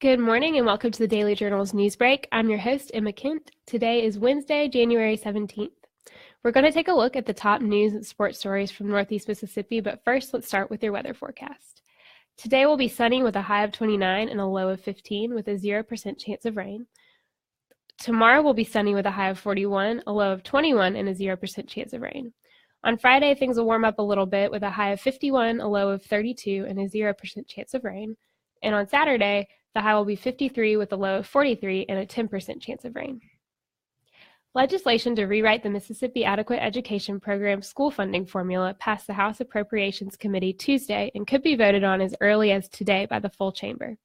Good morning and welcome to the Daily Journal's Newsbreak. I'm your host, Emma Kent. Today is Wednesday, January 17th. We're going to take a look at the top news and sports stories from Northeast Mississippi, but first let's start with your weather forecast. Today will be sunny with a high of 29 and a low of 15 with a 0% chance of rain. Tomorrow will be sunny with a high of 41, a low of 21, and a 0% chance of rain. On Friday, things will warm up a little bit with a high of 51, a low of 32, and a 0% chance of rain. And on Saturday, the high will be 53 with a low of 43 and a 10% chance of rain. Legislation to rewrite the Mississippi Adequate Education Program school funding formula passed the House Appropriations Committee Tuesday and could be voted on as early as today by the full chamber.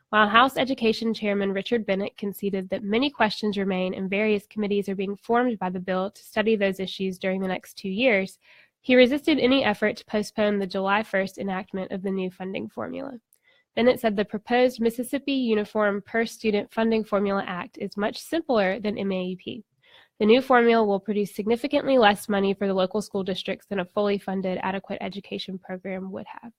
While House Education Chairman Richard Bennett conceded that many questions remain and various committees are being formed by the bill to study those issues during the next 2 years, he resisted any effort to postpone the July 1st enactment of the new funding formula. Bennett said the proposed Mississippi Uniform Per Student Funding Formula Act is much simpler than MAEP. The new formula will produce significantly less money for the local school districts than a fully funded adequate education program would have.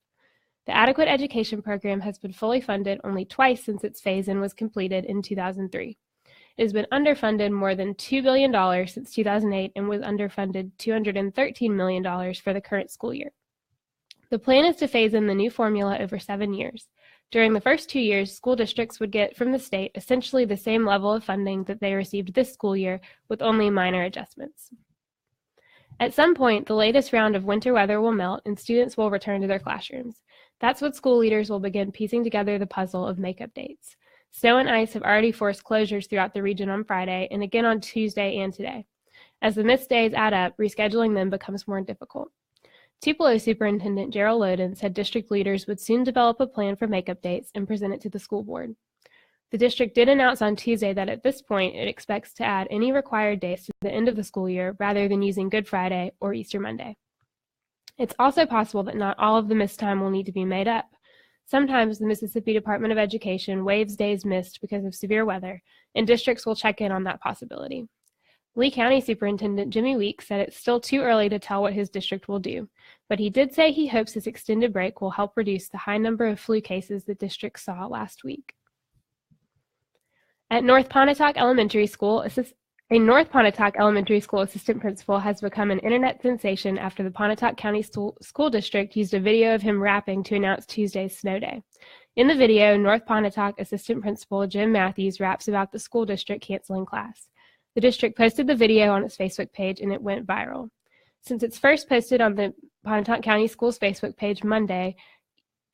The adequate education program has been fully funded only twice since its phase-in was completed in 2003. It has been underfunded more than $2 billion since 2008 and was underfunded $213 million for the current school year. The plan is to phase in the new formula over 7 years. During the first 2 years, school districts would get from the state essentially the same level of funding that they received this school year, with only minor adjustments. At some point, the latest round of winter weather will melt and students will return to their classrooms. That's what school leaders will begin piecing together the puzzle of makeup dates. Snow and ice have already forced closures throughout the region on Friday and again on Tuesday and today. As the missed days add up, rescheduling them becomes more difficult. Tupelo Superintendent Gerald Loden said district leaders would soon develop a plan for makeup dates and present it to the school board. The district did announce on Tuesday that at this point it expects to add any required days to the end of the school year rather than using Good Friday or Easter Monday. It's also possible that not all of the missed time will need to be made up. Sometimes the Mississippi Department of Education waives days missed because of severe weather, and districts will check in on that possibility. Lee County Superintendent Jimmy Weeks said it's still too early to tell what his district will do, but he did say he hopes this extended break will help reduce the high number of flu cases the district saw last week. At North Pontotoc Elementary School, a North Pontotoc Elementary School assistant principal has become an internet sensation after the Pontotoc County School District used a video of him rapping to announce Tuesday's snow day. In the video, North Pontotoc assistant principal Jim Matthews raps about the school district canceling class. The district posted the video on its Facebook page and it went viral. Since it's first posted on the Pontotoc County Schools Facebook page Monday,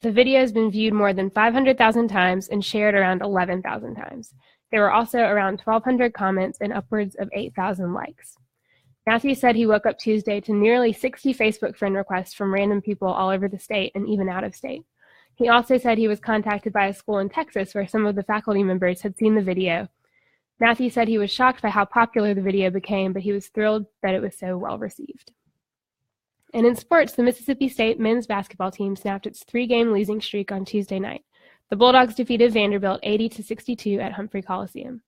the video has been viewed more than 500,000 times and shared around 11,000 times. There were also around 1,200 comments and upwards of 8,000 likes. Matthews said he woke up Tuesday to nearly 60 Facebook friend requests from random people all over the state and even out of state. He also said he was contacted by a school in Texas where some of the faculty members had seen the video. Matthews said he was shocked by how popular the video became, but he was thrilled that it was so well received. And in sports, the Mississippi State men's basketball team snapped its 3-game losing streak on Tuesday night. The Bulldogs defeated Vanderbilt 80-62 at Humphrey Coliseum.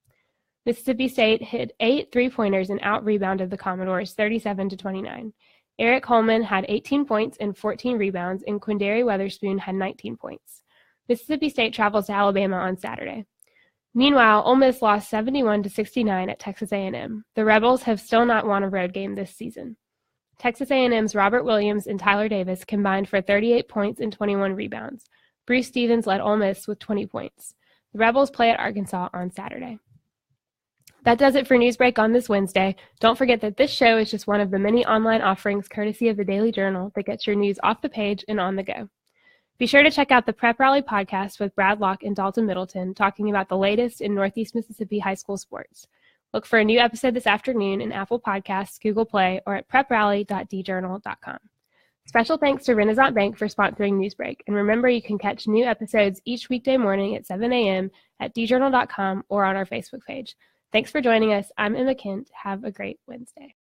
Mississippi State hit 8 3-pointers and out-rebounded the Commodores 37-29. Eric Holman had 18 points and 14 rebounds, and Quindary Weatherspoon had 19 points. Mississippi State travels to Alabama on Saturday. Meanwhile, Ole Miss lost 71-69 at Texas A&M. The Rebels have still not won a road game this season. Texas A&M's Robert Williams and Tyler Davis combined for 38 points and 21 rebounds. Bruce Stevens led Ole Miss with 20 points. The Rebels play at Arkansas on Saturday. That does it for Newsbreak on this Wednesday. Don't forget that this show is just one of the many online offerings courtesy of the Daily Journal that gets your news off the page and on the go. Be sure to check out the Prep Rally podcast with Brad Locke and Dalton Middleton talking about the latest in Northeast Mississippi high school sports. Look for a new episode this afternoon in Apple Podcasts, Google Play, or at preprally.djournal.com. Special thanks to Renaissance Bank for sponsoring Newsbreak. And remember, you can catch new episodes each weekday morning at 7 a.m. at djournal.com or on our Facebook page. Thanks for joining us. I'm Emma Kent. Have a great Wednesday.